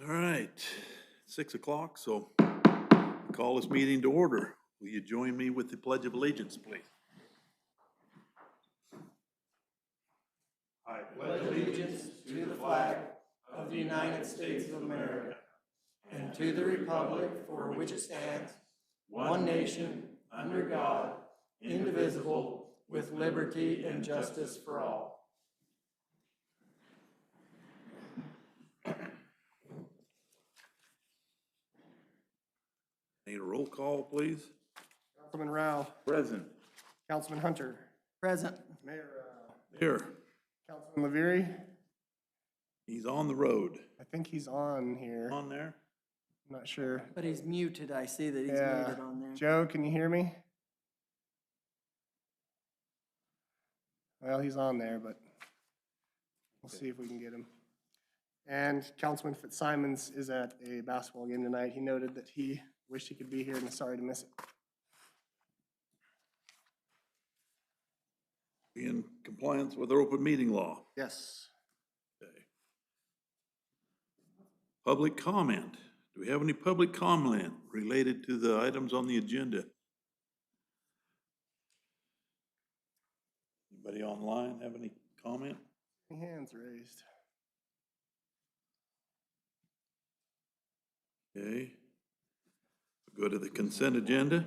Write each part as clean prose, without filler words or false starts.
All right, 6 o'clock, so call this meeting to order. Will you join me with the Pledge of Allegiance, please? I pledge allegiance to the flag of the United States of America and to the republic for which it stands, one nation, under God, indivisible, with liberty and justice for all. Need a roll call, please? Councilman Rao. Present. Councilman Hunter. Present. Mayor Rao. Here. Councilman Laverie. He's on the road. I think he's on here. On there? I'm not sure. But he's muted. I see that he's Yeah. muted on there. Joe, can you hear me? Well, he's on there, but we'll see if we can get him. And Councilman Fitzsimons is at a basketball game tonight. He noted that he wished he could be here and is sorry to miss it. Be in compliance with our open meeting law. Yes. Okay. Public comment. Do we have any public comment related to the items on the agenda? Anybody online have any comment? Hands raised. Okay. Go to the consent agenda.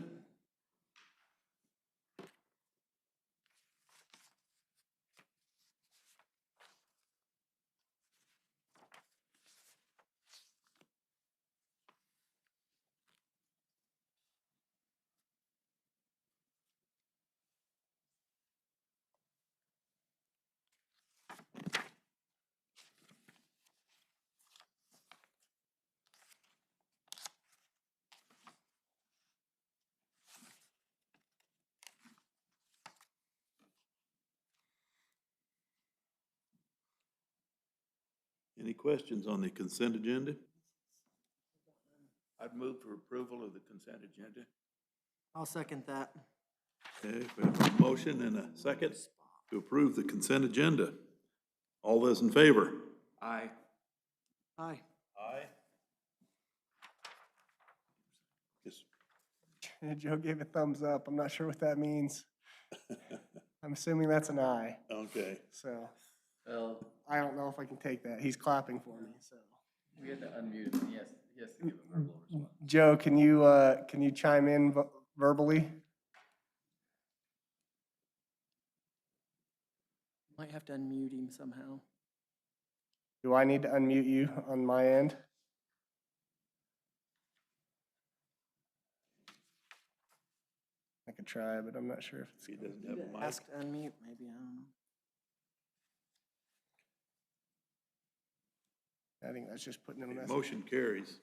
Any questions on the consent agenda? I'd move for approval of the consent agenda. I'll second that. Okay, we have a motion and a second to approve the consent agenda. All those in favor? Aye. Aye. Aye. Yes. Joe gave a thumbs up. I'm not sure what that means. I'm assuming that's an aye. Okay. So Well, I don't know if I can take that. He's clapping for me, so. we had to unmute him. He has to give a verbal response. Joe, can you chime in verbally? Might have to unmute him somehow. Do I need to unmute you on my end? I could try, but I'm not sure if it's. He doesn't have a mic. Ask to unmute, maybe, I don't know. I think that's just putting him in a message. Motion carries.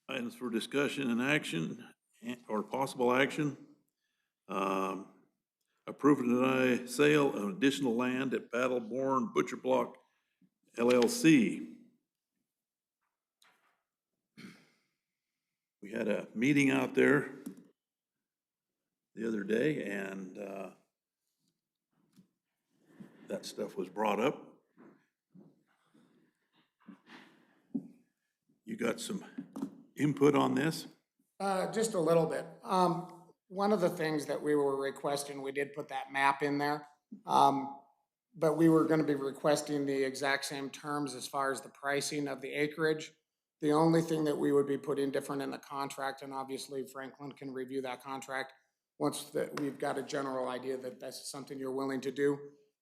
Items for discussion and action or possible action. Approve and deny sale of additional land at Battleborn Butcher Block LLC. We had a meeting out there the other day and that stuff was brought up. You got some input on this? Just a little bit. One of the things that we were requesting, we did put that map in there. But we were gonna be requesting the exact same terms as far as the pricing of the acreage. The only thing that we would be putting different in the contract, and obviously Franklin can review that contract once we've got a general idea that that's something you're willing to do,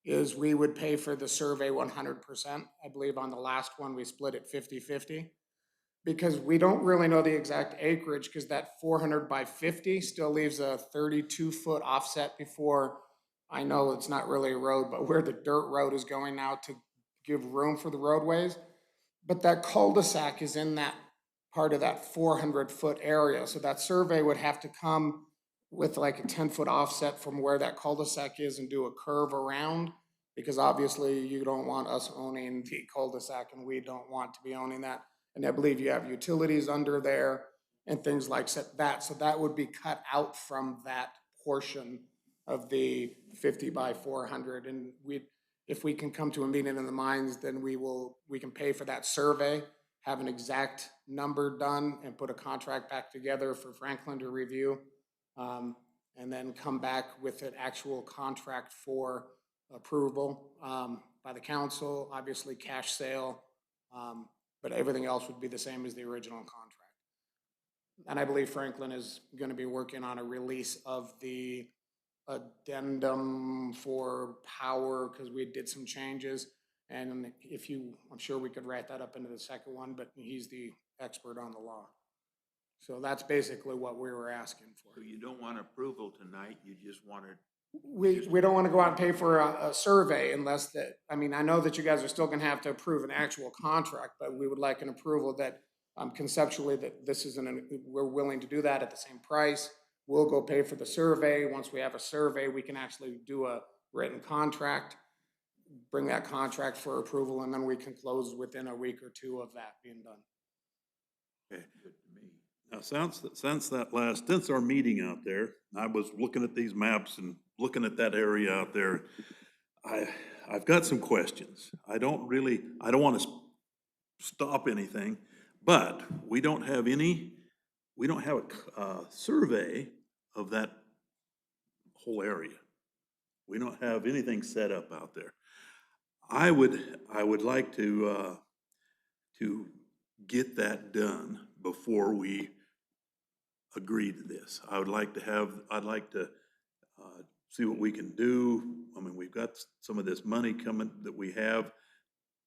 is we would pay for the survey 100%. I believe on the last one, we split it 50-50. Because we don't really know the exact acreage, because that 400 by 50 still leaves a 32-foot offset before, I know it's not really a road, but where the dirt road is going now to give room for the roadways. But that cul-de-sac is in that part of that 400-foot area. So that survey would have to come with like a 10-foot offset from where that cul-de-sac is and do a curve around, because obviously you don't want us owning the cul-de-sac and we don't want to be owning that. And I believe you have utilities under there and things like that. So that would be cut out from that portion of the 50 by 400. And if we can come to a meeting in the minds, then we can pay for that survey, have an exact number done, and put a contract back together for Franklin to review. And then come back with an actual contract for approval, by the council, obviously cash sale. But everything else would be the same as the original contract. And I believe Franklin is gonna be working on a release of the addendum for power, because we did some changes. And I'm sure we could write that up into the second one, but he's the expert on the law. So that's basically what we were asking for. So you don't want approval tonight, you just wanted, We don't wanna go out and pay for a survey unless that, I mean, I know that you guys are still gonna have to approve an actual contract, but we would like an approval that, conceptually, that this isn't, we're willing to do that at the same price. We'll go pay for the survey. Once we have a survey, we can actually do a written contract, bring that contract for approval, and then we can close within a week or two of that being done. Okay. Now, since our meeting out there, I was looking at these maps and looking at that area out there. I've got some questions. I don't want to stop anything, but we don't have a survey of that whole area. We don't have anything set up out there. I would like to get that done before we agree to this. I'd like to see what we can do. I mean, we've got some of this money coming that we have,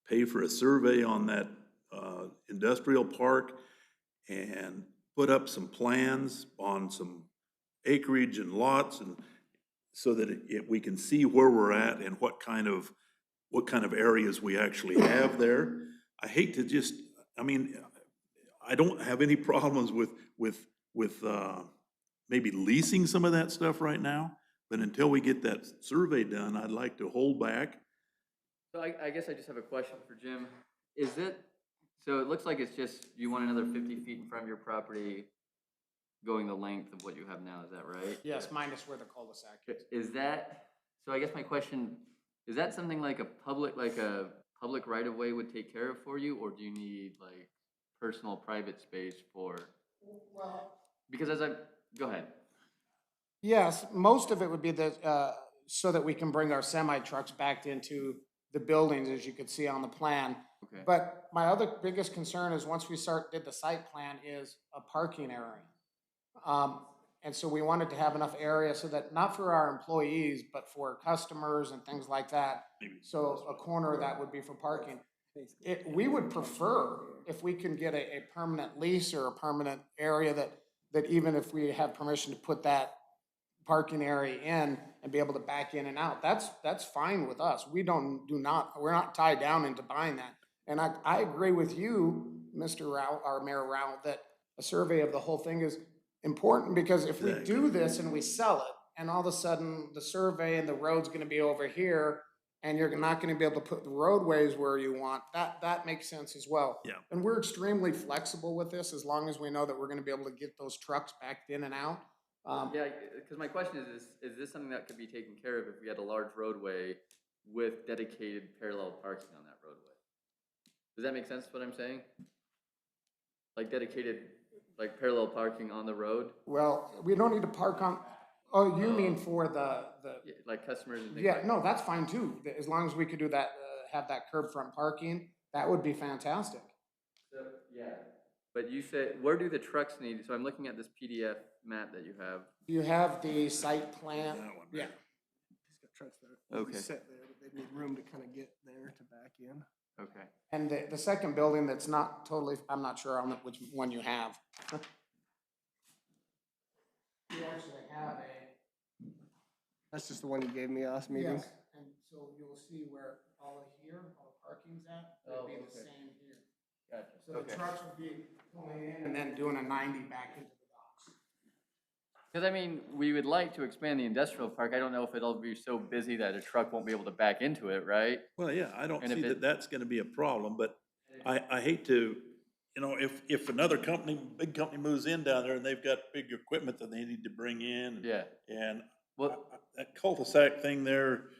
pay for a survey on that industrial park and put up some plans on some acreage and lots, and so that we can see where we're at and what kind of areas we actually have there. I hate to just, I mean, I don't have any problems with maybe leasing some of that stuff right now, but until we get that survey done, I'd like to hold back. So I guess I just have a question for Jim. So it looks like it's just, you want another 50 feet in front of your property going the length of what you have now, is that right? Yes, minus where the cul-de-sac is. Is that, so I guess my question, is that something like a public right of way would take care of for you, or do you need like personal private space for? Because go ahead. Yes, most of it would be so that we can bring our semi trucks back into the buildings, as you could see on the plan. Okay. But my other biggest concern is once we did the site plan is a parking area. And so we wanted to have enough area so that, not for our employees, but for customers and things like that. So a corner of that would be for parking. We would prefer if we can get a permanent lease or a permanent area that even if we have permission to put that parking area in and be able to back in and out, that's fine with us. We're not tied down into buying that. And I agree with you, Mr. Rao, or Mayor Rao, that a survey of the whole thing is important, because if we do this and we sell it, and all of a sudden the survey and the road's gonna be over here, and you're not gonna be able to put the roadways where you want, that makes sense as well. Yeah. And we're extremely flexible with this, as long as we know that we're gonna be able to get those trucks backed in and out. Yeah, because my question is this something that could be taken care of if we had a large roadway with dedicated parallel parking on that roadway? Does that make sense, what I'm saying? Like dedicated, like parallel parking on the road? Well, we don't need to park on, oh, you mean for the, Yeah, like customers and things yeah, like no, that's fine too. As long as we could do that, have that curb front parking, that would be fantastic. So, yeah. But you said, where do the trucks need, so I'm looking at this PDF map that you have. You have the site plan? That one, Yeah. He's got trucks there. Okay. Set there, but they need room to kind of get there to back in. Okay. And the second building that's not totally, I'm not sure on which one you have. You actually have That's just the one you gave me last meeting. yes, and so you'll see where all of here, all the parking's at, it'll be the okay. same here. Gotcha. So the trucks would be pulling in and then doing a 90 back into the docks. Because I mean, we would like to expand the industrial park. I don't know if it'll be so busy that a truck won't be able to back into it, right? Well, yeah, I don't And if see that that's gonna be a problem, but I hate to, if another big company moves in down there and they've got big equipment that they need to bring in. Yeah. And Well, that cul-de-sac thing there,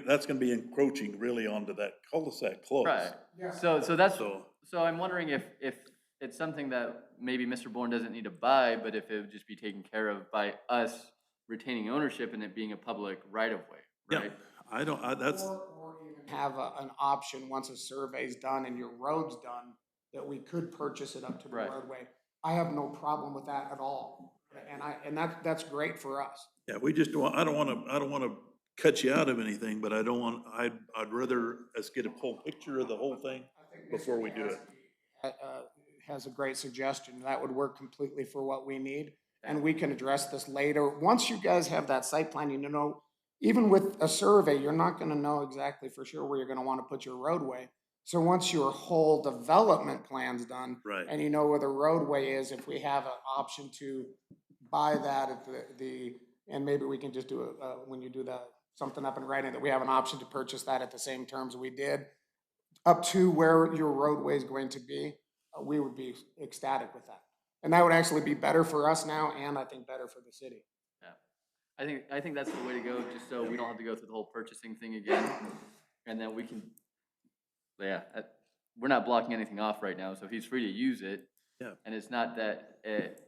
that's gonna be encroaching really onto that cul-de-sac close. Right. Yeah. So that's, So- so I'm wondering if it's something that maybe Mr. Bourne doesn't need to buy, but if it would just be taken care of by us retaining ownership and it being a public right of way, Yeah, right? that's, Or even have an option, once a survey's done and your road's done, that we could purchase it up to the Right. roadway. I have no problem with that at all. And that's great for us. yeah, we just don't, I don't wanna cut you out of anything, but I'd rather us get a full picture of the whole thing before we do it. Has a great suggestion. That would work completely for what we need. And we can address this later. Once you guys have that site plan, you know, even with a survey, you're not gonna know exactly for sure where you're gonna wanna put your roadway. So once your whole development plan's done. Right. And you know where the roadway is, if we have an option to buy that at and maybe we can just do when you do something up in writing, that we have an option to purchase that at the same terms we did, up to where your roadway is going to be, we would be ecstatic with that. And that would actually be better for us now, and I think better for the city. Yeah. I think that's the way to go, just so we don't have to go through the whole purchasing thing again. And then we can, yeah, we're not blocking anything off right now, so he's free to use it. Yeah. And it's not that,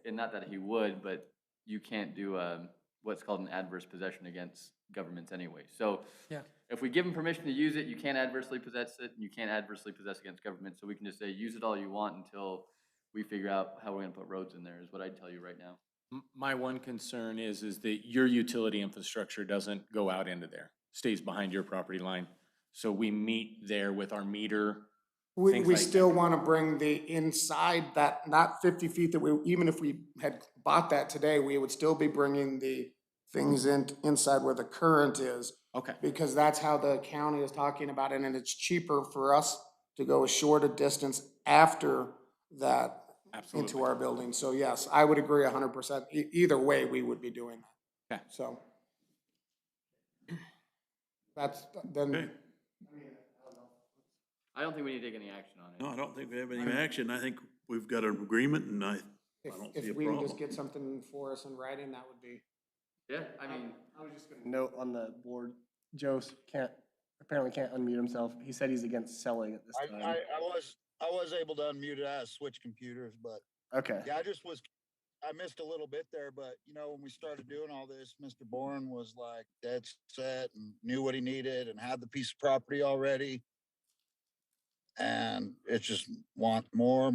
and not that he would, but you can't do, what's called an adverse possession against governments anyway. So Yeah. if we give him permission to use it, you can't adversely possess it, and you can't adversely possess against government. So we can just say, use it all you want until we figure out how we're gonna put roads in there, is what I'd tell you right now. My one concern is that your utility infrastructure doesn't go out into there, stays behind your property line. So we meet there with our meter. We Things like still want to bring the inside, that, not 50 feet that even if we had bought that today, we would still be bringing the things inside where the current is. Okay. Because that's how the county is talking about it, and it's cheaper for us to go a shorter distance after that Absolutely. into our building. So yes, I would agree 100%. Either way, we would be doing that. Okay. So. That's, then. Okay. I don't think we need to take any action on it. No, I don't think we have any action. I think we've got an agreement and I don't see a If we can just problem. get something for us in writing, that would be. Yeah, I mean, I was just gonna note on the board, Joe apparently can't unmute himself. He said he's against selling at this I time. was able to unmute it. I had to switch computers, but Okay, yeah, I missed a little bit there, but you know, when we started doing all this, Mr. Bourne was like dead set and knew what he needed and had the piece of property already. And it's just want more.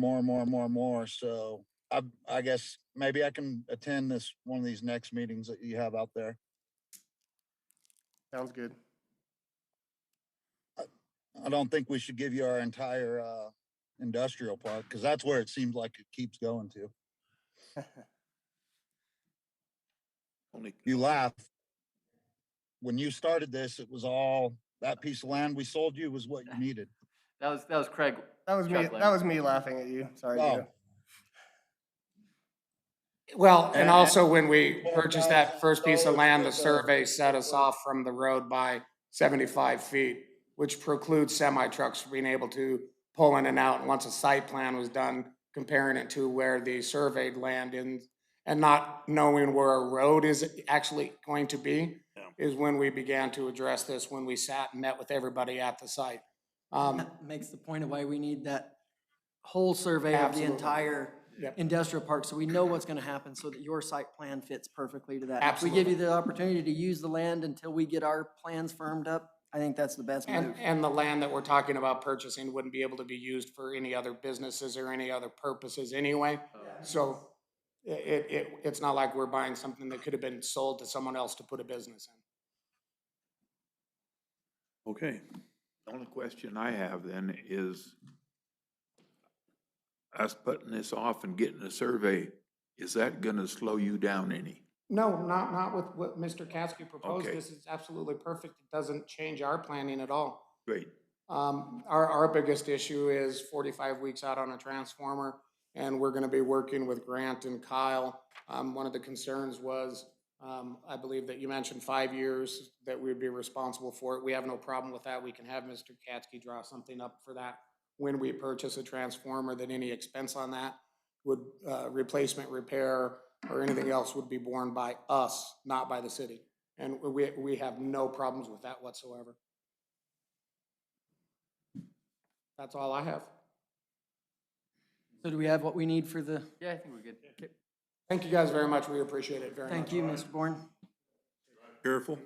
So I guess maybe I can attend one of these next meetings that you have out there. sounds good. I don't think we should give you our entire industrial park, because that's where it seems like it keeps going to. Only, You laugh. When you started this, it was all, that piece of land we sold you was what you needed. that was Craig. That was me, chuckling. that was me laughing at you. Sorry, Oh. Joe. Well, and also when we purchased that first piece of land, the survey set us off from the road by 75 feet, which precludes semi trucks from being able to pull in and out. And once a site plan was done, comparing it to where the surveyed land is, and not knowing where a road is actually going to be, Yeah. is when we began to address this, when we sat and met with everybody at the site. That makes the point of why we need that whole survey of the Absolutely. entire Yep. industrial park, so we know what's gonna happen, so that your site plan fits perfectly to that. If we give you the opportunity to use the land until we get our plans firmed up, I think that's the best move. And the land that we're talking about purchasing wouldn't be able to be used for any other businesses or any other purposes anyway. So it's not like we're buying something that could have been sold to someone else to put a business in. okay. The only question I have then is us putting this off and getting a survey, is that gonna slow you down any? No, not with what Mr. Katsky proposed. Okay. This is absolutely perfect. It doesn't change our planning at all. Great. Our biggest issue is 45 weeks out on a transformer, and we're gonna be working with Grant and Kyle. One of the concerns was, I believe that you mentioned 5 years that we'd be responsible for it. We have no problem with that. We can have Mr. Katsky draw something up for that when we purchase a transformer, that any expense on that would, replacement, repair, or anything else would be borne by us, not by the city. And we have no problems with that whatsoever. That's all I have. So do we have what we need for the, Yeah, I think we're good. Thank you guys very much. We appreciate it very much. thank you, Mr. Bourne. Careful.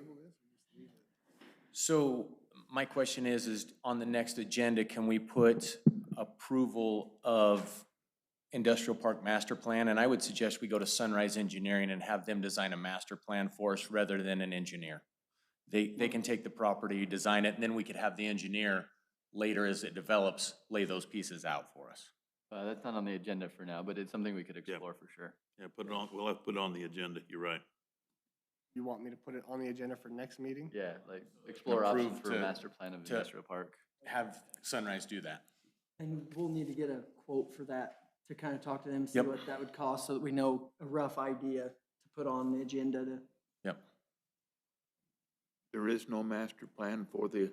So my question is on the next agenda, can we put approval of industrial park master plan? And I would suggest we go to Sunrise Engineering and have them design a master plan for us rather than an engineer. They can take the property, design it, and then we could have the engineer later as it develops, lay those pieces out for us. That's not on the agenda for now, but it's something we could explore for sure. Yeah, put it on, we'll have to put it on the agenda, you're right. You want me to put it on the agenda for next meeting? Yeah, like explore options Approve for a to- master plan of the to- industrial park. Have Sunrise do that. And we'll need to get a quote for that to kind of talk to them, see Yep. what that would cost, so that we know a rough idea to put on the agenda to. Yep. There is no master plan for the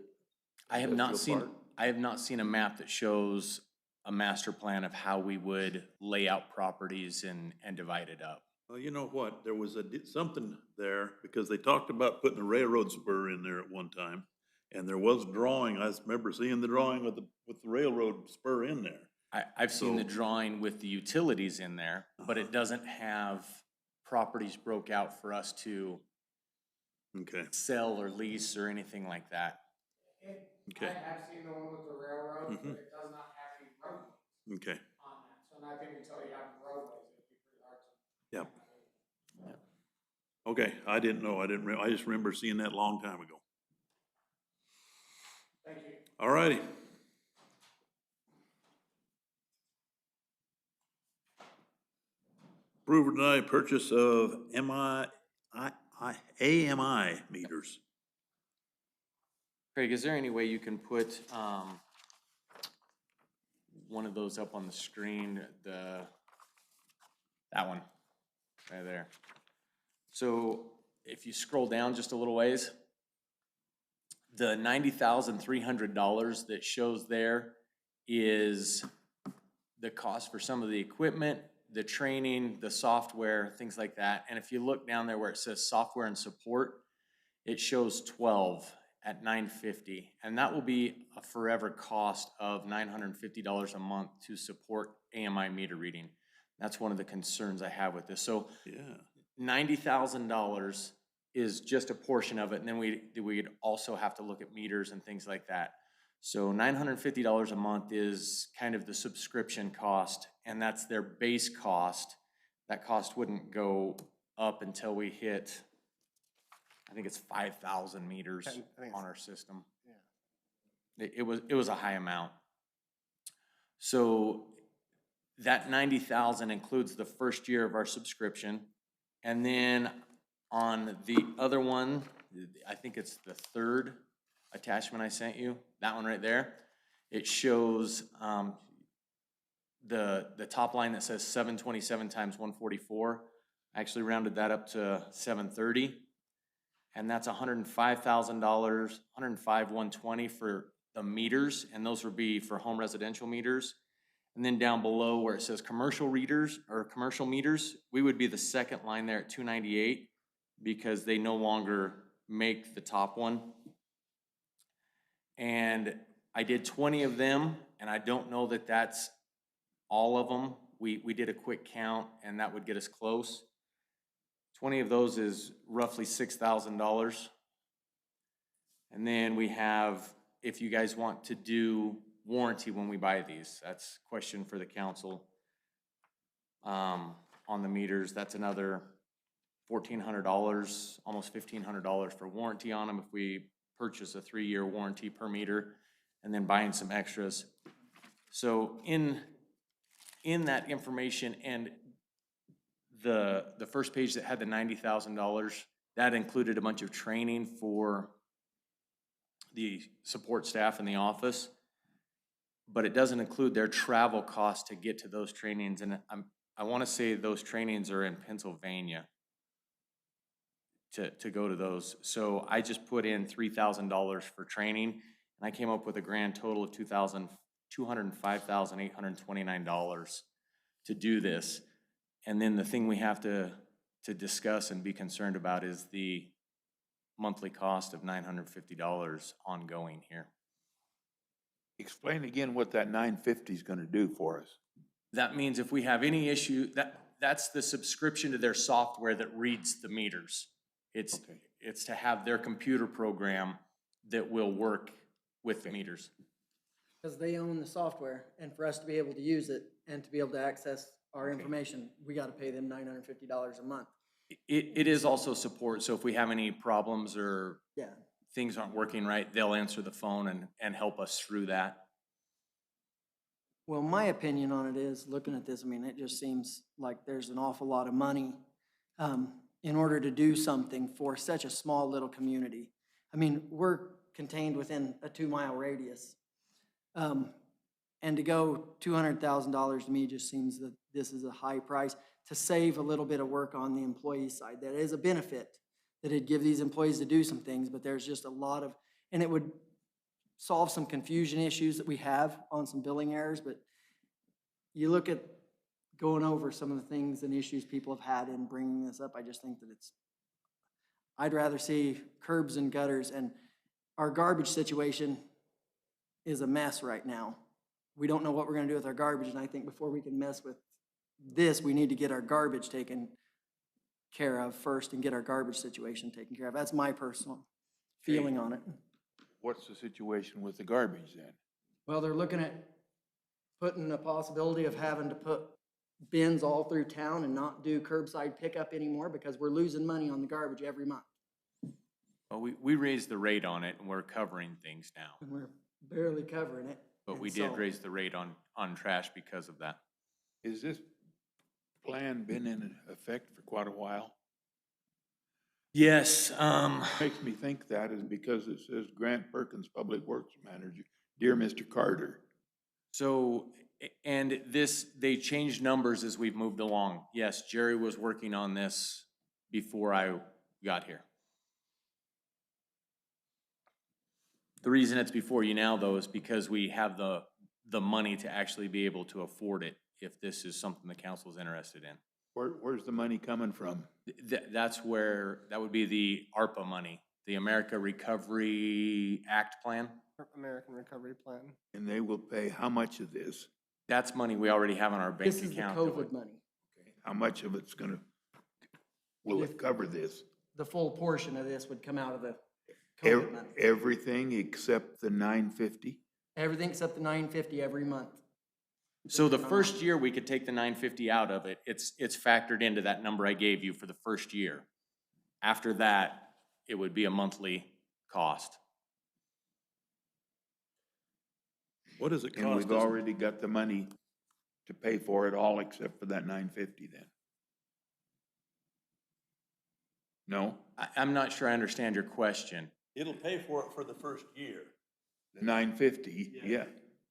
I have not industrial seen, park? I have not seen a map that shows a master plan of how we would lay out properties and divide it up. Well, you know what, there was something there, because they talked about putting a railroad spur in there at one time. And there was a drawing, I remember seeing the drawing with the railroad spur in there. I've seen the So- drawing with the utilities in there, but Uh-huh. it doesn't have properties broke out for us to Okay, sell or lease or anything like that. Okay. I have seen the one with the railroad, Mhm. but it does not have any roadways okay, on that. So I think until you have roadways, it'd be pretty hard to. yep. Okay, I didn't know, I just remember seeing that a long time ago. Thank you. All righty. Approve or deny purchase of AMI meters. Craig, is there any way you can put, one of those up on the screen, that one, right there? So if you scroll down just a little ways, the $90,300 that shows there is the cost for some of the equipment, the training, the software, things like that. And if you look down there where it says software and support, it shows 12 at $950. And that will be a forever cost of $950 a month to support AMI meter reading. That's one of the concerns I have with this. So Yeah, $90,000 is just a portion of it, and then we'd also have to look at meters and things like that. So $950 a month is kind of the subscription cost, and that's their base cost. That cost wouldn't go up until we hit, I think it's 5,000 meters I think it's- on our system. Yeah. It was a high amount. So that 90,000 includes the first year of our subscription. And then on the other one, I think it's the third attachment I sent you, that one right there. It shows the top line that says 727 times 144. I actually rounded that up to 730. And that's $105,000, $105,120 for the meters, and those would be for home residential meters. And then down below where it says commercial readers or commercial meters, we would be the second line there at 298 because they no longer make the top one. And I did 20 of them, and I don't know that that's all of them. We did a quick count, and that would get us close. 20 of those is roughly $6,000. And then we have, if you guys want to do warranty when we buy these, that's a question for the council. On the meters, that's another $1,400, almost $1,500 for warranty on them if we purchase a 3-year warranty per meter, and then buying some extras. So in that information, and the first page that had the $90,000, that included a bunch of training for the support staff in the office, but it doesn't include their travel costs to get to those trainings. And I want to say those trainings are in Pennsylvania to go to those. So I just put in $3,000 for training, and I came up with a grand total of $205,829 to do this. And then the thing we have to discuss and be concerned about is the monthly cost of $950 ongoing here. Explain again what that 950 is gonna do for us. That means if we have any issue, that's the subscription to their software that reads the meters. Okay. It's to have their computer program that will work with the meters. Because they own the software, and for us to be able to use it and to be able to access our information, we gotta pay them $950 a month. It is also support, so if we have any problems or Yeah. things aren't working right, they'll answer the phone and help us through that. Well, my opinion on it is, looking at this, I mean, it just seems like there's an awful lot of money in order to do something for such a small little community. I mean, we're contained within a 2-mile radius. And to go $200,000 to me just seems that this is a high price to save a little bit of work on the employee side. That is a benefit, that it'd give these employees to do some things, but there's just a lot of, and it would solve some confusion issues that we have on some billing errors, but you look at going over some of the things and issues people have had in bringing this up, I just think that I'd rather see curbs and gutters, and our garbage situation is a mess right now. We don't know what we're gonna do with our garbage, and I think before we can mess with this, we need to get our garbage taken care of first and get our garbage situation taken care of. That's my personal feeling on it. What's the situation with the garbage then? Well, they're looking at putting a possibility of having to put bins all through town and not do curbside pickup anymore because we're losing money on the garbage every month. Well, we raised the rate on it and we're covering things now, And we're barely covering it. but And we did so- raise the rate on trash because of that. Is this plan been in effect for quite a while? Yes, Makes me think that is because it says Grant Perkins, Public Works Manager. Dear Mr. Carter. so, and this, they changed numbers as we've moved along. Yes, Jerry was working on this before I got here. The reason it's before you now, though, is because we have the money to actually be able to afford it if this is something the council's interested in. Where's the money coming from? That's where, that would be the ARPA money, the America Recovery Act plan. American Recovery Plan. And they will pay how much of this? That's money we already have in our bank This is the account. COVID money. How much of it's will it cover this? The full portion of this would come out of the Ev- COVID money. Everything except the 950? Everything except the $950 every month. So the first year, we could take the $950 out of it. It's factored into that number I gave you for the first year. After that, it would be a monthly cost. What does it And cost we've us? already got the money to pay for it all except for that 950 then? No? I'm not sure I understand your question. It'll pay for it for the first year. The 950, yeah.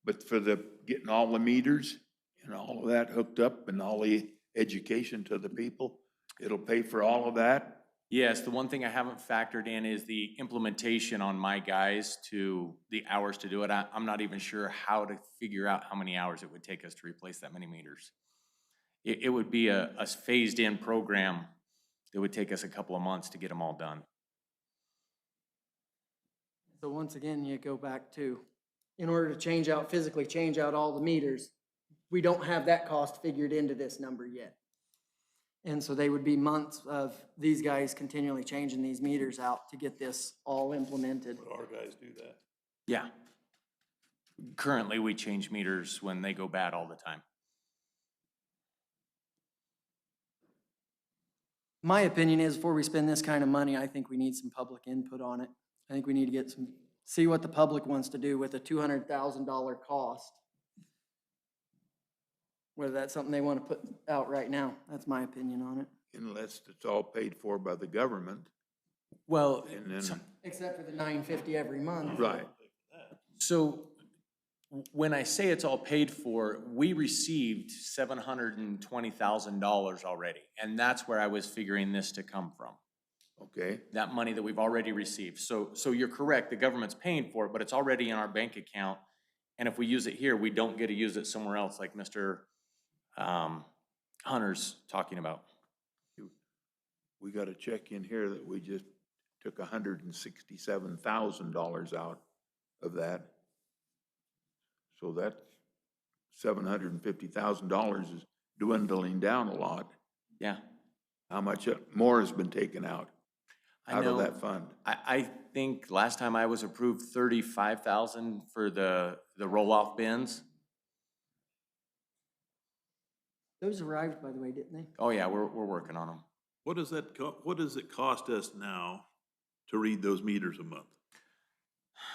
But for the, getting all the meters and all of that hooked up and all the education to the people, it'll pay for all of that? Yes, the one thing I haven't factored in is the implementation on my guys to the hours to do it. I'm not even sure how to figure out how many hours it would take us to replace that many meters. It would be a phased-in program. It would take us a couple of months to get them all done. So once again, you go back to, in order to physically change out all the meters, we don't have that cost figured into this number yet. And so they would be months of these guys continually changing these meters out to get this all implemented. Our guys do that. Yeah. Currently, we change meters when they go bad all the time. My opinion is, before we spend this kind of money, I think we need some public input on it. I think we need to get see what the public wants to do with a $200,000 cost. Whether that's something they want to put out right now, that's my opinion on it. Unless it's all paid for by the government. Well, And then, Except for the $950 every month. right. so when I say it's all paid for, we received $720,000 already. And that's where I was figuring this to come from. Okay, That money that we've already received. So you're correct, the government's paying for it, but it's already in our bank account. And if we use it here, we don't get to use it somewhere else, like Mr. Hunter's talking about. we got a check in here that we just took $167,000 out of that. So that $750,000 is dwindling down a lot. Yeah. How much more has been taken out I of know. that fund? I think last time I was approved 35,000 for the roll-off bins. Those arrived, by the way, didn't they? Oh, yeah, we're working on them. What does what does it cost us now to read those meters a month?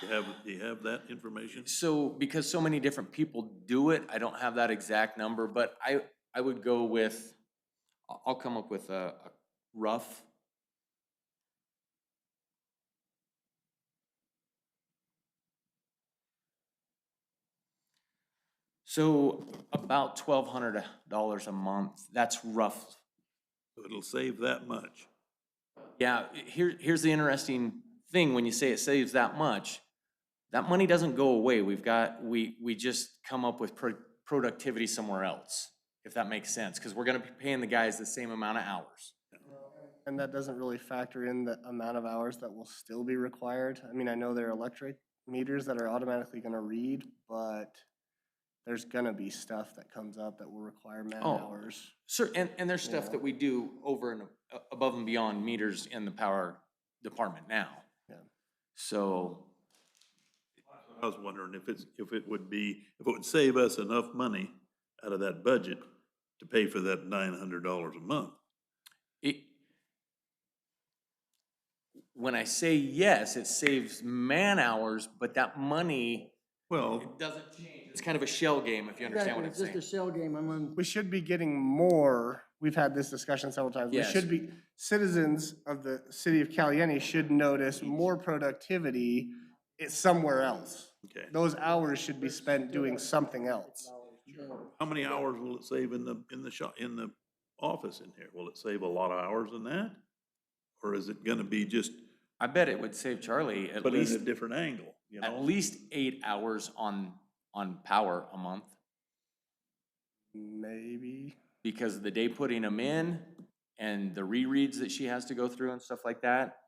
Do you have that information? So, because so many different people do it, I don't have that exact number, but I would go with, I'll come up with a rough. So about $1,200 a month, that's rough. So it'll save that much. Yeah, here's the interesting thing, when you say it saves that much, that money doesn't go away. We just come up with productivity somewhere else, if that makes sense, because we're gonna be paying the guys the same amount of hours. And that doesn't really factor in the amount of hours that will still be required. I mean, I know there are electric meters that are automatically gonna read, but there's gonna be stuff that comes up that will require man Oh. hours. Sure, and there's stuff Yeah. that we do over and above and beyond meters in the power department now. Yeah. So, I was wondering if it would save us enough money out of that budget to pay for that $900 a month. when I say yes, it saves man hours, but that money, Well, it doesn't change. It's kind of a shell game, if you understand what I'm Exactly, saying. it's just a shell game, I'm on, We should be getting more, we've had this discussion several times. We Yes. should be, citizens of the city of Caliente should notice more productivity somewhere else. okay. Those hours should be spent doing something else. How many hours will it save in the shop, in the office in here? Will it save a lot of hours in that? Or is it gonna be just, I bet it would save Charlie at but in a least, different angle, you know? 8 hours on power a month, Maybe. because of the day putting them in and the rereads that she has to go through and stuff like that.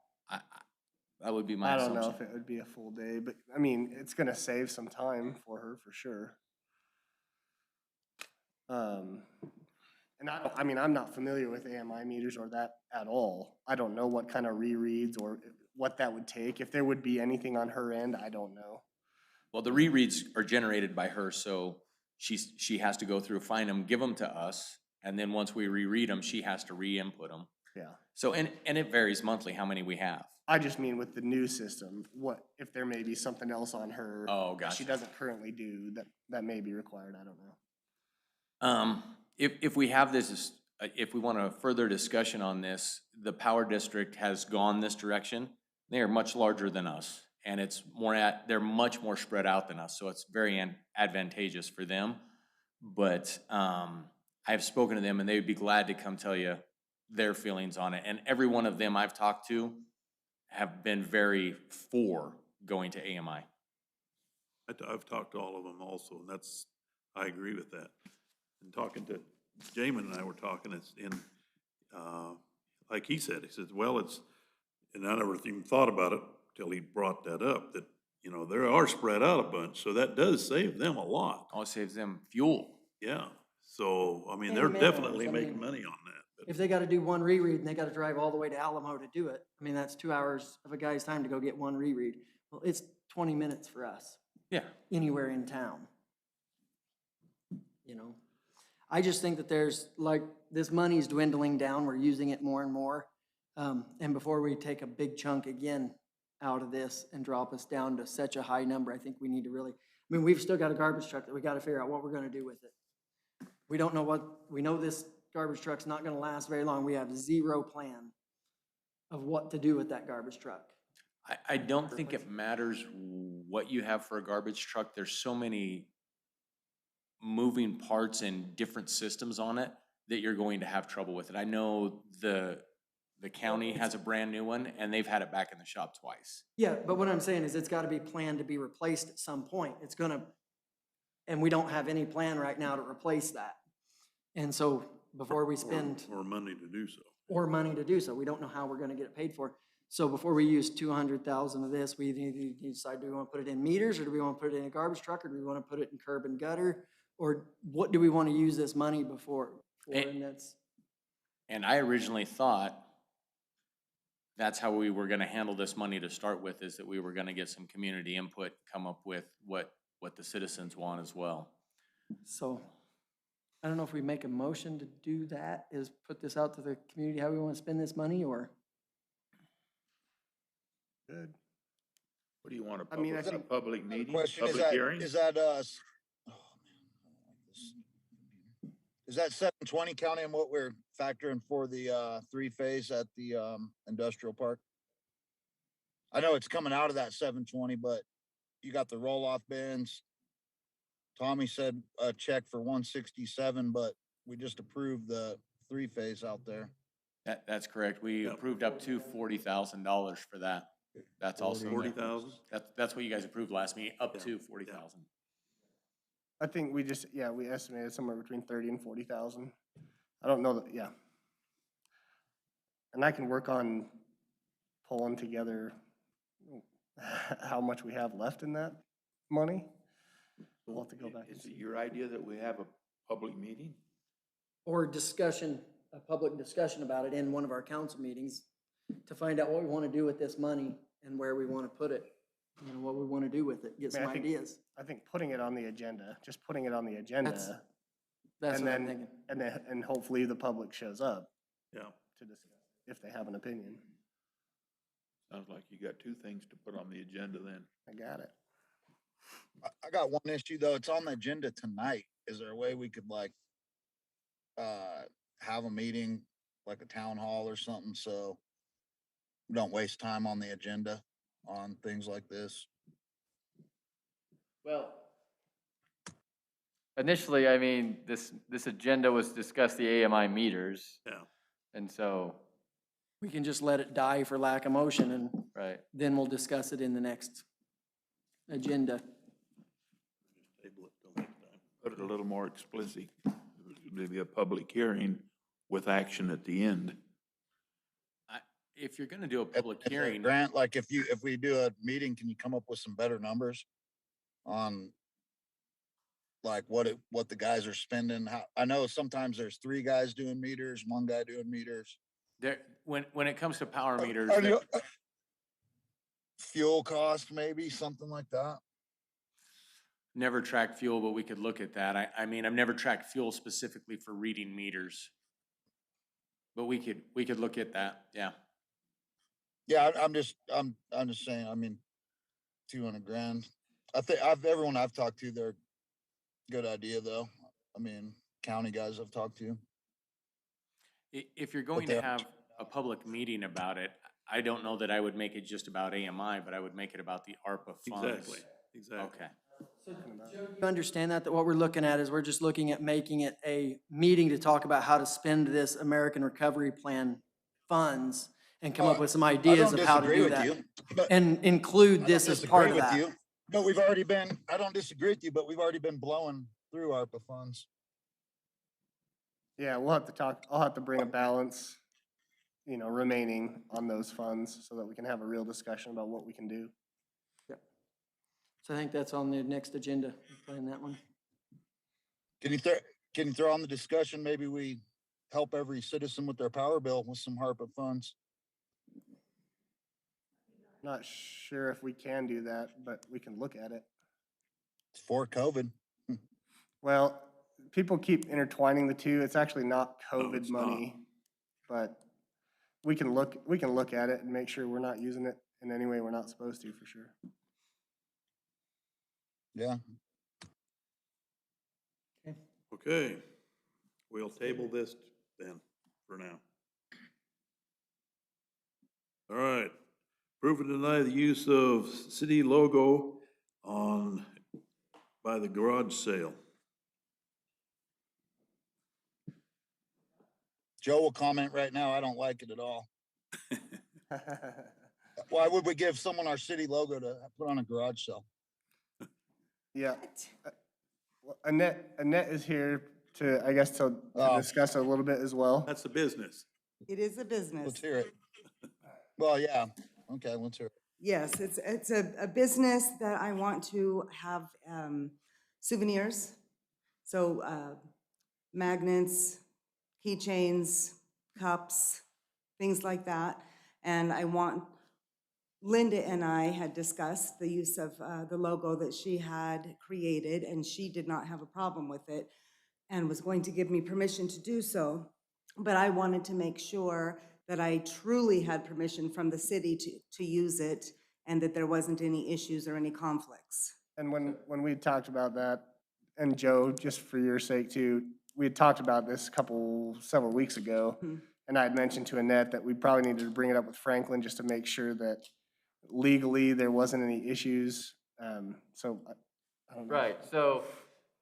That would be my I don't know assumption. if it would be a full day, but I mean, it's gonna save some time for her for sure. And I mean, I'm not familiar with AMI meters or that at all. I don't know what kind of rereads or what that would take. If there would be anything on her end, I don't know. Well, the rereads are generated by her, so she has to go through, find them, give them to us, and then once we reread them, she has to re-input them. Yeah. So, and it varies monthly how many we have. I just mean with the new system, what, if there may be something else on her Oh, that she gotcha. doesn't currently do that may be required, I don't know. If we have this, if we want a further discussion on this, the power district has gone this direction. They are much larger than us, and it's they're much more spread out than us, so it's very advantageous for them. But I've spoken to them, and they would be glad to come tell you their feelings on it. And every one of them I've talked to have been very for going to AMI. I've talked to all of them also, and I agree with that. And talking to, Jamin and I were talking, it's in, like he said, well, and I never even thought about it till he brought that up, that, you know, they are spread out a bunch, so that does save them a lot. Oh, it saves them fuel. Yeah, so, I mean, And they're man definitely hours, I making mean, money on that. But if they gotta do one reread and they gotta drive all the way to Alamo to do it, I mean, that's 2 hours of a guy's time to go get one reread. Well, it's 20 minutes for us, Yeah. anywhere in town. You know, I just think that there's, like, this money's dwindling down, we're using it more and more. And before we take a big chunk again out of this and drop us down to such a high number, I think we need to really, I mean, we've still got a garbage truck that we gotta figure out what we're gonna do with it. We don't know we know this garbage truck's not gonna last very long. We have zero plan of what to do with that garbage truck. I don't think it matters what you have for a garbage truck. There's so many moving parts and different systems on it that you're going to have trouble with it. I know the county has a brand new one, and they've had it back in the shop twice. Yeah, but what I'm saying is it's gotta be planned to be replaced at some point. It's gonna, and we don't have any plan right now to replace that. And so before we spend, or money to do so. or money to do so, we don't know how we're gonna get it paid for. So before we use 200,000 of this, we need to decide, do we want to put it in meters, or do we want to put it in a garbage truck, or do we want to put it in curb and gutter? Or what do we want to use this money for? And that's, And I originally thought that's how we were gonna handle this money to start with, is that we were gonna get some community input, come up with what the citizens want as well. so, I don't know if we make a motion to do that, is put this out to the community, how we want to spend this money, or? Good. What do you want, a I mean, I public, a think- public Another meeting, question, is public that, hearing? is that, oh man, I don't like this. Is that 720 counting what we're factoring for the, three-phase at the, industrial park? I know it's coming out of that 720, but you got the roll-off bins. Tommy said a check for 167, but we just approved the three-phase out there. That's correct. We Yep. approved up to $40,000 for that. That's also. 40,000? That's what you guys approved last meeting, up Yeah. to 40,000. I think we just, yeah, we estimated somewhere between 30 and 40,000. I don't know that, yeah. And I can work on pulling together how much we have left in that money. We'll have to go back and Is it see. your idea that we have a public meeting? Or discussion, a public discussion about it in one of our council meetings to find out what we want to do with this money and where we want to put it, and what we want to do with it, get I mean, some I think- ideas. I think putting it on the agenda, just putting it on the That's agenda, That's and what I'm then, thinking. and hopefully the public shows up Yeah. to discuss, if they have an opinion. Sounds like you got two things to put on the agenda then. I got it. I got one issue though. It's on the agenda tonight. Is there a way we could like, have a meeting, like a town hall or something, so we don't waste time on the agenda on things like this? Well, initially, I mean, this agenda was to discuss the AMI meters, Yeah. and so, We can just let it die for lack of motion, and right. then we'll discuss it in the next agenda. Table it till next time. Put it a little more explicit. Maybe a public hearing with action at the end. If you're gonna do a If- public if, hearing, Grant, like if we do a meeting, can you come up with some better numbers on like what the guys are spending? How, I know sometimes there's three guys doing meters, one guy doing meters. there, when it comes to power meters, Are you- Fuel cost, maybe, something like that. never tracked fuel, but we could look at that. I mean, I've never tracked fuel specifically for reading meters. But we could look at that, yeah. Yeah, I'm just saying, I mean, 200 grand. I think everyone I've talked to, they're good idea though. I mean, county guys I've talked to. If you're going they to are- have a public meeting about it, I don't know that I would make it just about AMI, but I would make it about the ARPA funds. Exactly. Okay. You understand that what we're looking at is we're just looking at making it a meeting to talk about how to spend this American Recovery Plan funds and come up with some ideas of how to do that. And include this as part of that. But I don't disagree with you, but we've already been blowing through ARPA funds. Yeah, we'll have to talk, I'll have to bring a balance, remaining on those funds so that we can have a real discussion about what we can do. So I think that's on the next agenda, plan that one. Can you throw on the discussion, maybe we help every citizen with their power bill with some ARPA funds? Not sure if we can do that, but we can look at it. It's for COVID. Well, people keep intertwining the two. It's actually not No, COVID it's not. money. But we can look at it and make sure we're not using it in any way we're not supposed to, for sure. Yeah. Okay, we'll table this then, for now. All right, approve and deny the use of city logo by the garage sale. Joe will comment right now. I don't like it at all. Why would we give someone our city logo to put on a garage sale? Yeah. Well, Annette is here to, I guess, to Oh. discuss it a little bit as well. That's the business. It is a business. Let's hear it. Well, yeah, okay, let's hear it. Yes, it's a business that I want to have souvenirs. So magnets, keychains, cups, things like that. And I want, Linda and I had discussed the use of the logo that she had created, and she did not have a problem with it and was going to give me permission to do so. But I wanted to make sure that I truly had permission from the city to use it and that there wasn't any issues or any conflicts. And when we talked about that, and Joe, just for your sake too, we had talked about this several weeks ago. And I had mentioned to Annette that we probably needed to bring it up with Franklin just to make sure that legally there wasn't any issues. So I don't know. Right, so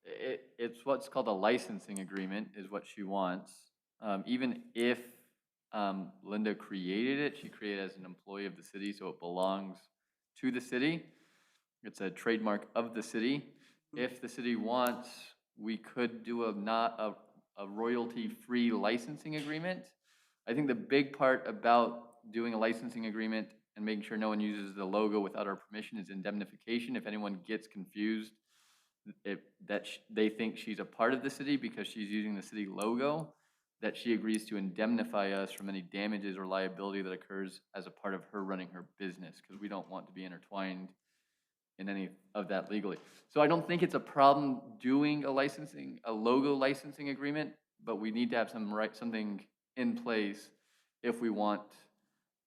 it's what's called a licensing agreement is what she wants. Even if Linda created it, she created it as an employee of the city, so it belongs to the city. It's a trademark of the city. If the city wants, we could do a royalty-free licensing agreement. I think the big part about doing a licensing agreement and making sure no one uses the logo without our permission is indemnification. If anyone gets confused, they think she's a part of the city because she's using the city logo, that she agrees to indemnify us from any damages or liability that occurs as a part of her running her business, because we don't want to be intertwined in any of that legally. So I don't think it's a problem doing a logo licensing agreement, but we need to have something in place if we want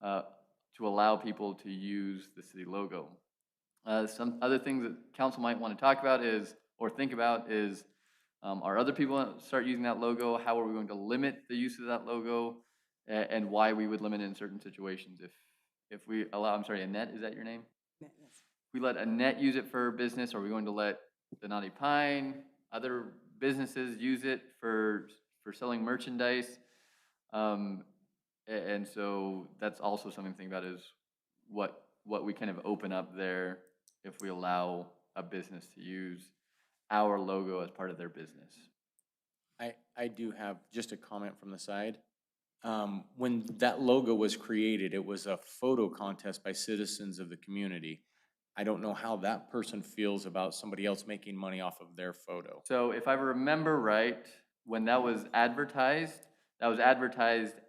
to allow people to use the city logo. Some other things that council might want to talk about or think about is, are other people start using that logo? How are we going to limit the use of that logo? And why we would limit it in certain situations. If we allow, I'm sorry, Annette, is that your name? Yes. If we let Annette use it for her business, are we going to let Donati Pine, other businesses use it for selling merchandise? And so that's also something to think about, is what we kind of open up there if we allow a business to use our logo as part of their business. I do have just a comment from the side. When that logo was created, it was a photo contest by citizens of the community. I don't know how that person feels about somebody else making money off of their photo. So if I remember right, when that was advertised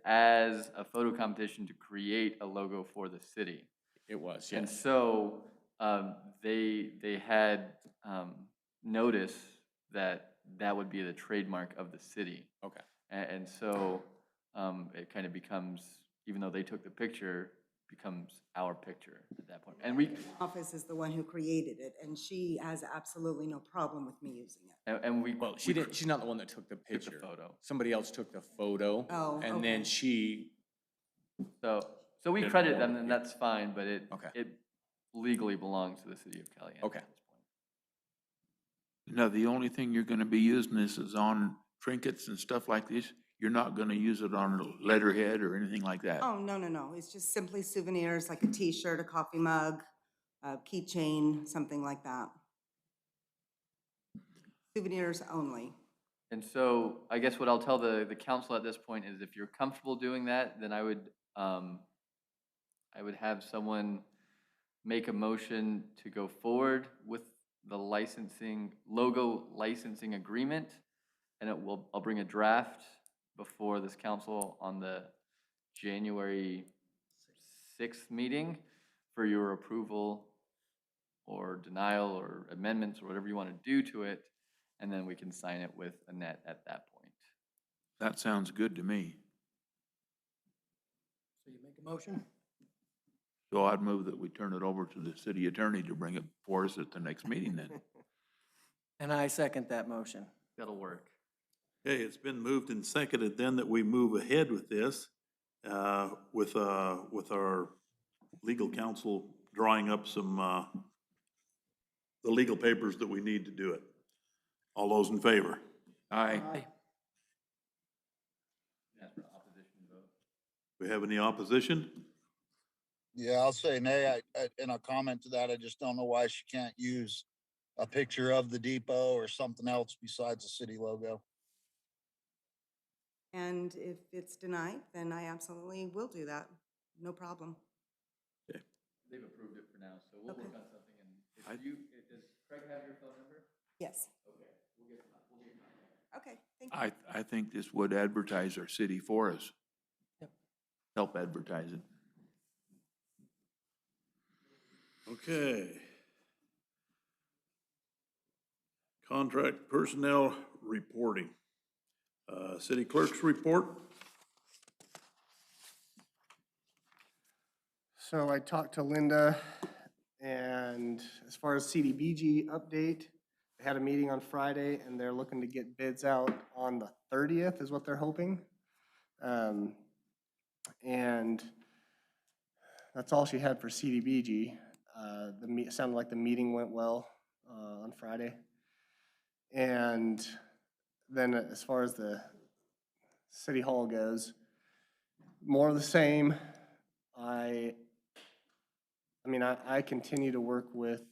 as a photo competition to create a logo for the city. It was, And yes. so they had notice that would be the trademark of the city. Okay. And so it kind of becomes, even though they took the picture, becomes our picture at that point. And Office is the one who created it, and she has absolutely no problem with me using it. Well, she's not the one that took the picture. Took the photo. Somebody else took the photo. Oh, And then okay. she, So we credit them, and that's fine, but it legally belongs to the city of Caliente. Okay. At this point. Now, the only thing you're gonna be using this is on trinkets and stuff like this. You're not gonna use it on letterhead or anything like that. Oh, no. It's just simply souvenirs, like a T-shirt, a coffee mug, a keychain, something like that. Souvenirs only. And so I guess what I'll tell the council at this point is, if you're comfortable doing that, then I would have someone make a motion to go forward with the logo licensing agreement, and I'll bring a draft before this council on the January 6th meeting for your approval or denial or amendments or whatever you want to do to it, and then we can sign it with Annette at that point. That sounds good to me. So you make a motion? So I'd move that we turn it over to the city attorney to bring it for us at the next meeting then. And I second that motion. That'll work. Okay, it's been moved and seconded then that we move ahead with this, with our legal counsel drawing up some, the legal papers that we need to do it. All those in favor? Aye. Ask for opposition vote. We have any opposition? Yeah, I'll say nay. In a comment to that, I just don't know why she can't use a picture of the depot or something else besides the city logo. And if it's denied, then I absolutely will do that. No problem. they've approved it for now, so we'll Okay. work on something, and does Craig have your phone number? Yes. Okay, we'll get contact. Okay, thank you. I think this would advertise our city for us. Yep. Help advertise it. Okay. Contract personnel reporting. City clerk's report. So I talked to Linda, and as far as CDBG update, they had a meeting on Friday, and they're looking to get bids out on the 30th is what they're hoping. And that's all she had for CDBG. It sounded like the meeting went well on Friday. And then as far as the city hall goes, more of the same. I continue to work with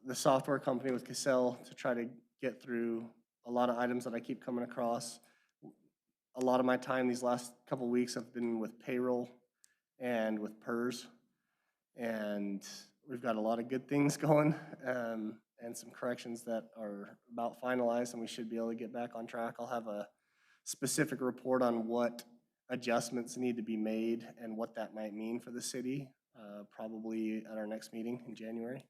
the software company with Cassell to try to get through a lot of items that I keep coming across. A lot of my time these last couple of weeks have been with payroll and with PERS. And we've got a lot of good things going, and some corrections that are about finalized, and we should be able to get back on track. I'll have a specific report on what adjustments need to be made and what that might mean for the city, probably at our next meeting in January.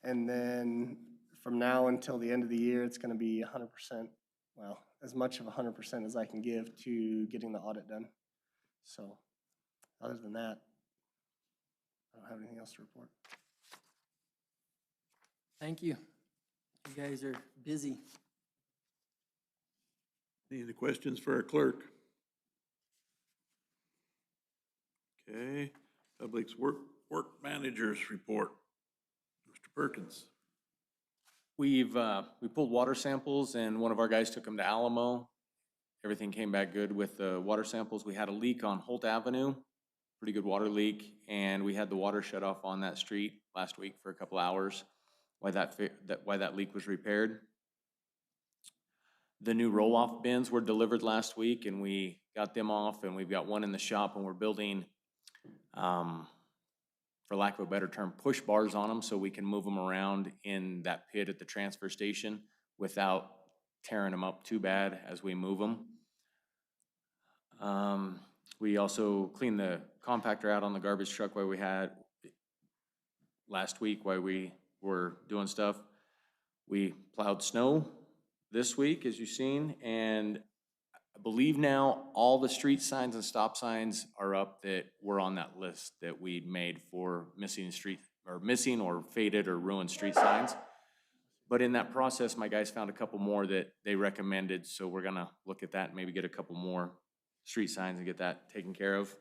And then from now until the end of the year, it's gonna be 100%, well, as much of 100% as I can give to getting the audit done. So, other than that, I don't have anything else to report. Thank you. You guys are busy. Any other questions for our clerk? Okay, Public's work managers report. Mr. Perkins. We pulled water samples, and one of our guys took them to Alamo. Everything came back good with the water samples. We had a leak on Holt Avenue, pretty good water leak, and we had the water shut off on that street last week for a couple hours, why that leak was repaired. The new roll-off bins were delivered last week, and we got them off, and we've got one in the shop, and we're building, for lack of a better term, push bars on them so we can move them around in that pit at the transfer station without tearing them up too bad as we move them. We also cleaned the compactor out on the garbage truck while we had last week while we were doing stuff. We plowed snow this week, as you've seen, and I believe now all the street signs and stop signs are up that were on that list that we made for missing or faded or ruined street signs. But in that process, my guys found a couple more that they recommended, so we're gonna look at that and maybe get a couple more street signs and get that taken care of.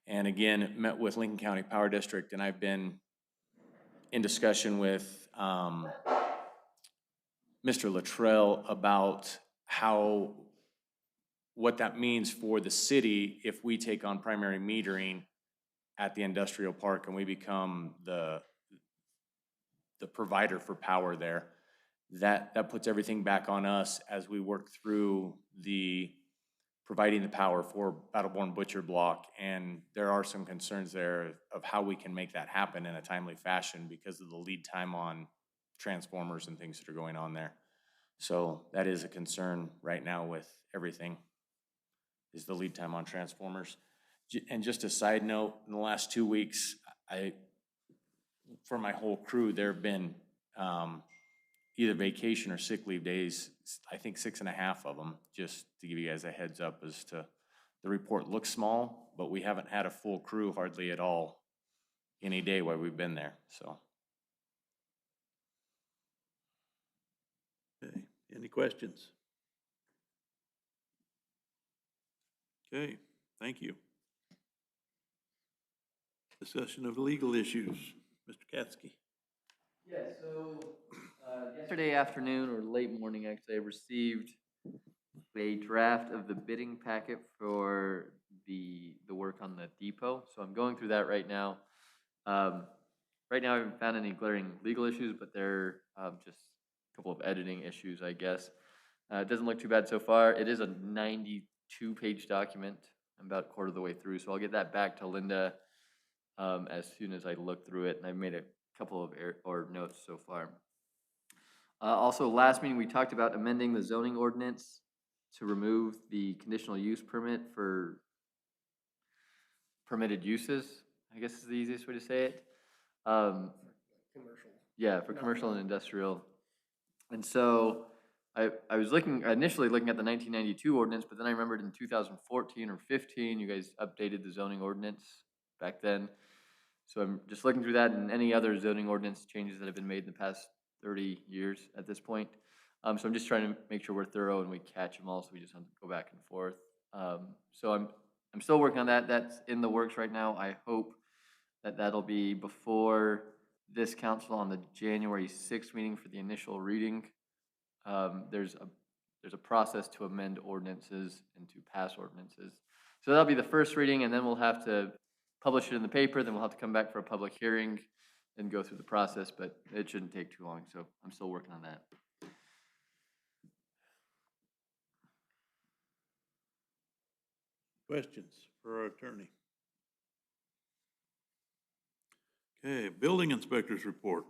And again, met with Lincoln County Power District, and I've been in discussion with Mr. Luttrell about what that means for the city if we take on primary metering at the industrial park and we become the provider for power there. That puts everything back on us as we work through providing the power for Battleborn Butcher Block, and there are some concerns there of how we can make that happen in a timely fashion because of the lead time on transformers and things that are going on there. So that is a concern right now with everything, is the lead time on transformers. And just a side note, in the last 2 weeks, for my whole crew, there have been either vacation or sick leave days, I think 6.5 of them, just to give you guys a heads up as to, the report looks small, but we haven't had a full crew hardly at all any day while we've been there, so. Okay, any questions? Okay, thank you. Discussion of legal issues. Mr. Katsky. Yeah, so yesterday afternoon or late morning, actually, I received a draft of the bidding packet for the work on the depot. So I'm going through that right now. Right now, I haven't found any glaring legal issues, but they're just a couple of editing issues, I guess. It doesn't look too bad so far. It is a 92-page document. I'm about a quarter of the way through, so I'll get that back to Linda as soon as I look through it, and I've made a couple of notes so far. Also, last meeting, we talked about amending the zoning ordinance to remove the conditional use permit for permitted uses, I guess is the easiest way to say it. Commercial. Yeah, for commercial and industrial. And so I was initially looking at the 1992 ordinance, but then I remembered in 2014 or 15, you guys updated the zoning ordinance back then. So I'm just looking through that and any other zoning ordinance changes that have been made in the past 30 years at this point. So I'm just trying to make sure we're thorough and we catch them all, so we just have to go back and forth. So I'm still working on that. That's in the works right now. I hope that that'll be before this council on the January 6th meeting for the initial reading. There's a process to amend ordinances and to pass ordinances. So that'll be the first reading, and then we'll have to publish it in the paper, then we'll have to come back for a public hearing and go through the process, but it shouldn't take too long, so I'm still working on that. Questions for our attorney? Okay, building inspector's report.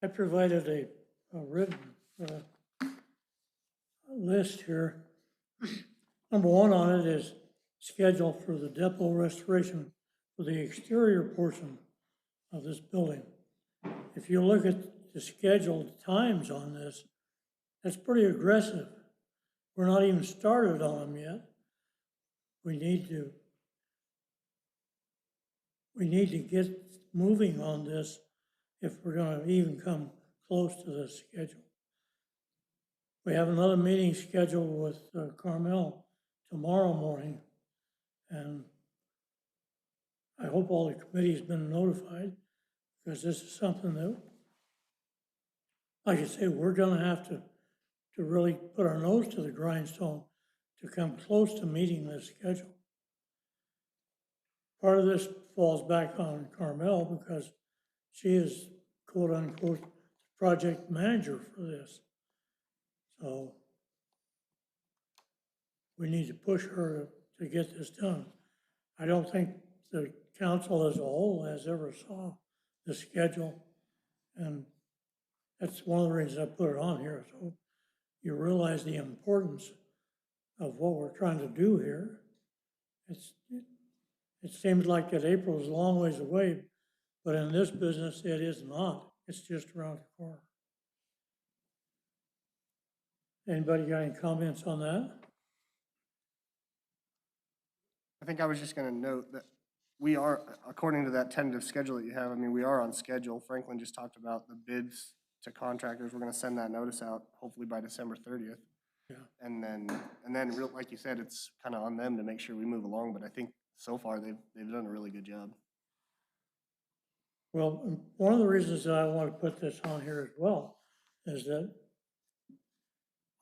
I provided a written list here. Number one on it is schedule for the depot restoration for the exterior portion of this building. If you look at the scheduled times on this, that's pretty aggressive. We're not even started on them yet. We need to get moving on this if we're gonna even come close to the schedule. We have another meeting scheduled with Carmel tomorrow morning, and I hope all the committee's been notified, because this is something that, like I say, we're gonna have to really put our nose to the grindstone to come close to meeting this schedule. Part of this falls back on Carmel because she is quote unquote the project manager for this. So we need to push her to get this done. I don't think the council as a whole has ever saw the schedule, and that's one of the reasons I put it on here. So you realize the importance of what we're trying to do here. It seems like that April is a long ways away, but in this business, it is not. It's just around the corner. Anybody got any comments on that? I think I was just gonna note that we are, according to that tentative schedule that you have, I mean, we are on schedule. Franklin just talked about the bids to contractors. We're gonna send that notice out hopefully by December 30th. Yeah. And then like you said, it's kind of on them to make sure we move along, but I think so far they've done a really good job. Well, one of the reasons that I want to put this on here as well is that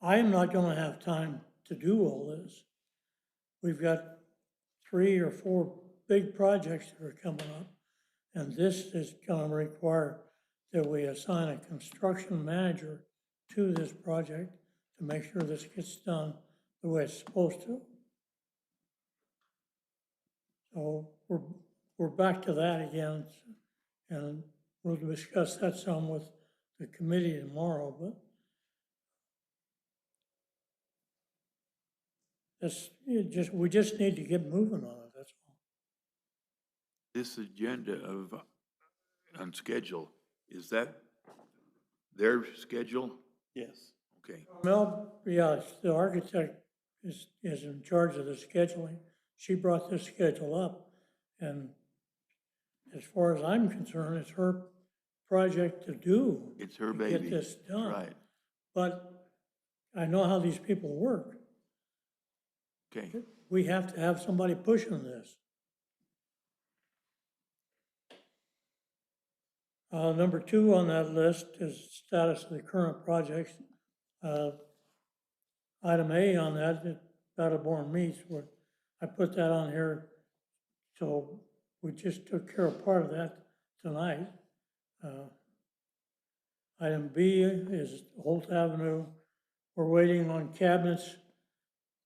I am not going to have time to do all this. We've got 3 or 4 big projects that are coming up, and this is going to require that we assign a construction manager to this project to make sure this gets done the way it's supposed to. So we're back to that again, and we'll discuss that some with the committee tomorrow, but we just need to get moving on it, that's all. This agenda on schedule, is that their schedule? Yes. Okay. Mel, yeah, the architect is in charge of the scheduling. She brought this schedule up, and as far as I'm concerned, it's her project to do. It's her to baby. Get this done. Right. But I know how these people work. Okay. We have to have somebody pushing this. Number 2 on that list is status of the current projects. Item A on that, Battleborn Meats, where I put that on here. So we just took care of part of that tonight. Item B is Holt Avenue. We're waiting on cabinets,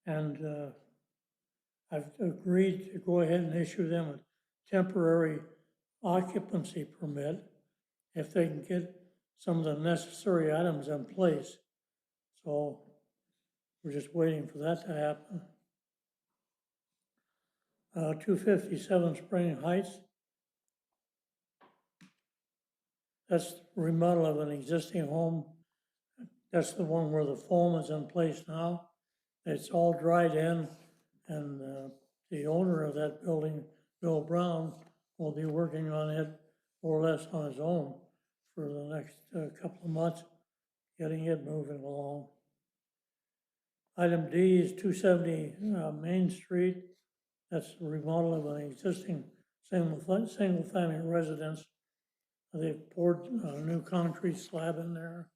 and I've agreed to go ahead and issue them temporary occupancy permit if they can get some of the necessary items in place. So we're just waiting for that to happen. 257 Spring Heights. That's remodel of an existing home. That's the one where the foam is in place now. It's all dried in, and the owner of that building, Bill Brown, will be working on it more or less on his own for the next couple of months, getting it moving along. Item D is 270 Main Street. That's the remodel of an existing single-family residence. They've poured a new concrete slab in there,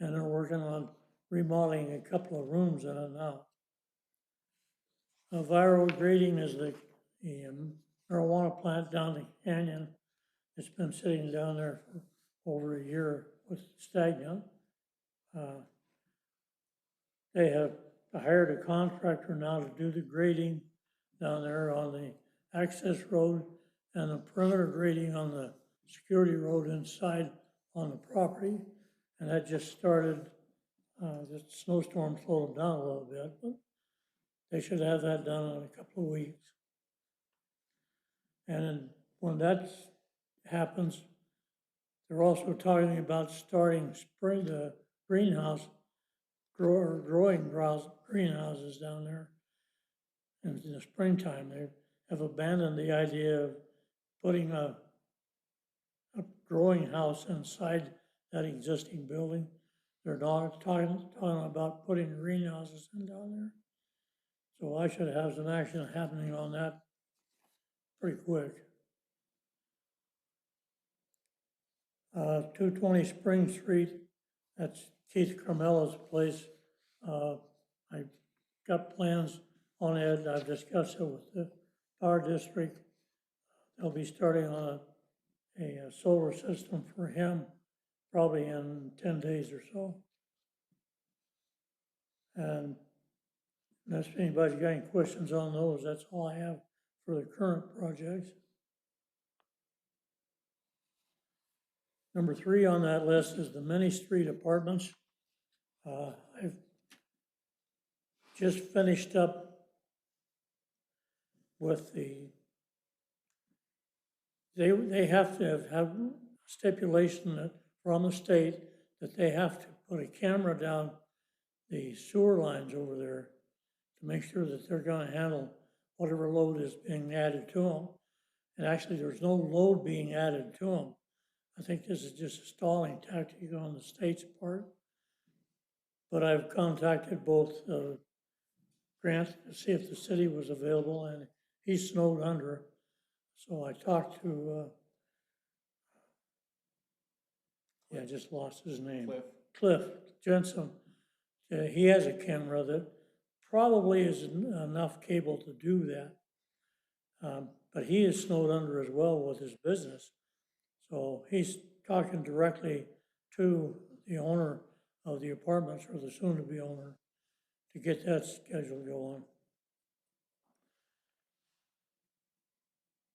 and they're working on remodeling a couple of rooms in it now. Viral grading is the marijuana plant down the canyon. It's been sitting down there for over a year with stagnant. They have hired a contractor now to do the grading down there on the access road and the perimeter grading on the security road inside on the property. And that just started, the snowstorm slowed them down a little bit, but they should have that done in a couple of weeks. And then when that happens, they're also talking about starting the greenhouse, growing greenhouses down there. And in the springtime, they have abandoned the idea of putting a growing house inside that existing building. They're not talking about putting greenhouses in down there. So I should have some action happening on that pretty quick. 220 Spring Street, that's Keith Carmella's place. I got plans on it. I've discussed it with the power district. They'll be starting on a solar system for him probably in 10 days or so. And unless anybody's got any questions on those, that's all I have for the current projects. Number 3 on that list is the Mini Street Apartments. I've just finished up with they have to have stipulation that from the state that they have to put a camera down the sewer lines over there to make sure that they're gonna handle whatever load is being added to them. And actually, there's no load being added to them. I think this is just a stalling tactic on the state's part. But I've contacted both Grant to see if the city was available, and he's snowed under. So I talked to, I just lost his name. Cliff Jensen. He has a camera that probably is enough cable to do that. But he is snowed under as well with his business. So he's talking directly to the owner of the apartments, or the soon-to-be owner, to get that schedule going.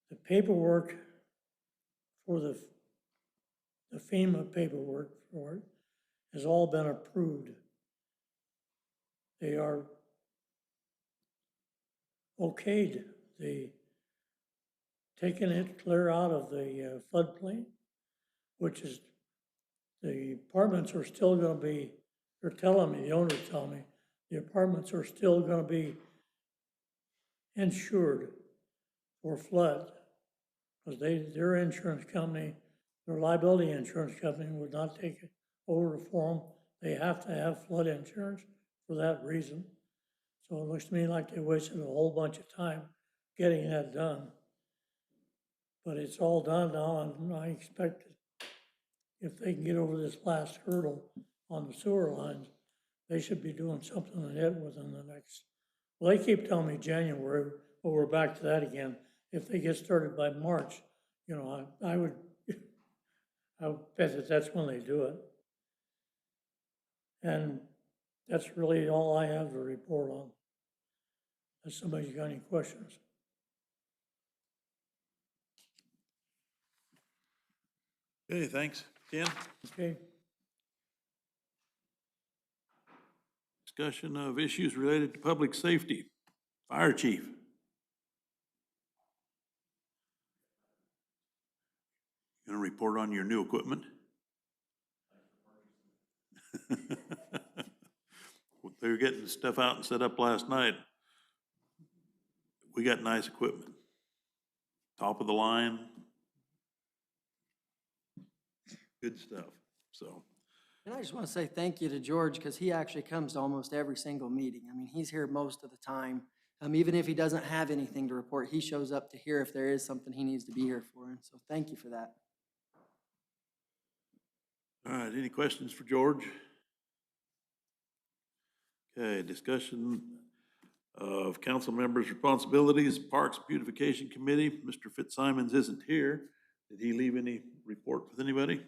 The paperwork for the FEMA paperwork for it has all been approved. They are okayed taking it clear out of the floodplain, which is, the apartments are still gonna be, they're telling me, the owner's telling me, the apartments are still gonna be insured for flood. Because their insurance company, their liability insurance company would not take it over for them. They have to have flood insurance for that reason. So it looks to me like they wasted a whole bunch of time getting that done. But it's all done now, and I expect that if they can get over this last hurdle on the sewer lines, they should be doing something on it within the next, well, they keep telling me January, but we're back to that again. If they get started by March, you know, I would bet that that's when they do it. And that's really all I have to report on. Unless somebody's got any questions. Okay, thanks. Ken? Okay, Discussion of issues related to public safety. Fire chief. Gonna report on your new equipment? They were getting stuff out and set up last night. We got nice equipment. Top of the line. Good stuff, so. And I just want to say thank you to George, because he actually comes to almost every single meeting. I mean, he's here most of the time. Even if he doesn't have anything to report, he shows up to hear if there is something he needs to be here for. And so thank you for that. All right, any questions for George? Okay, discussion of council members' responsibilities, Parks Beautification Committee. Mr. Fitzsimons isn't here. Did he leave any report with anybody?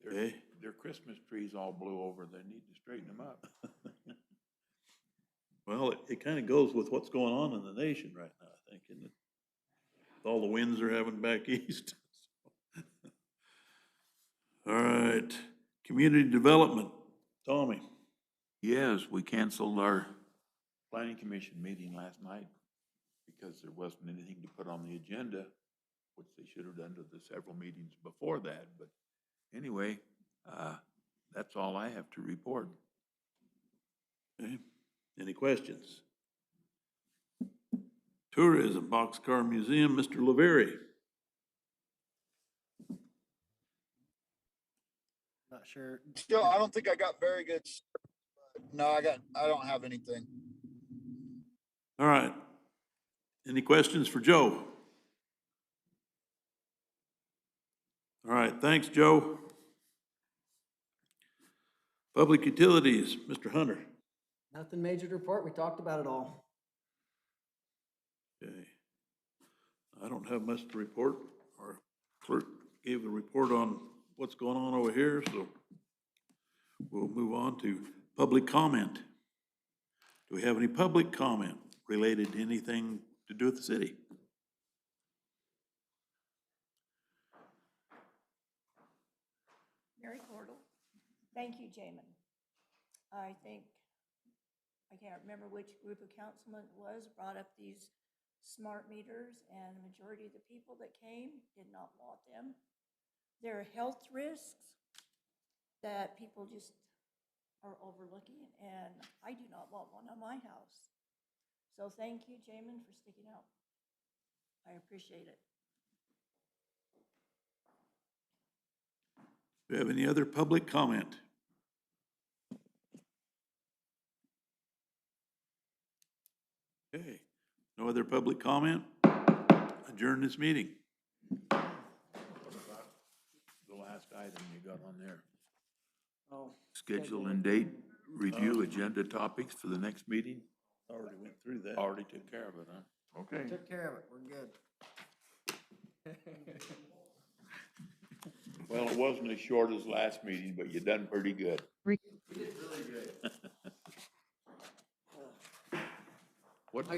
Okay. Their Christmas trees all blew over. They need to straighten them up. Well, it kind of goes with what's going on in the nation right now, I think, isn't it? All the winds are having back east. All right, community development, Tommy. Yes, we canceled our planning commission meeting last night because there wasn't anything to put on the agenda, which they should have done to the several meetings before that. But anyway, that's all I have to report. Okay, any questions? Tourism, Boxcar Museum, Mr. Laveri. Not sure. Still, I don't think I got very good. No, I don't have anything. All right. Any questions for Joe? All right, thanks, Joe. Public utilities, Mr. Hunter. Nothing major to report. We talked about it all. Okay. I don't have much to report. Our clerk gave the report on what's going on over here, so we'll move on to public comment. Do we have any public comment related to anything to do with the city? Mary Cordell. Thank you, Jamin. I think, I can't remember which group of councilmen it was, brought up these smart meters, and the majority of the people that came did not want them. There are health risks that people just are overlooking, and I do not want one on my house. So thank you, Jamin, for sticking out. I appreciate it. Do we have any other public comment? Okay, no other public comment? Adjourn this meeting. What about the last item you got on there? Oh. Schedule and date, review agenda topics for the next meeting? Already went through that. Already took care of it, huh? Okay. Took care of it. We're good. Well, it wasn't as short as last meeting, but you done pretty good.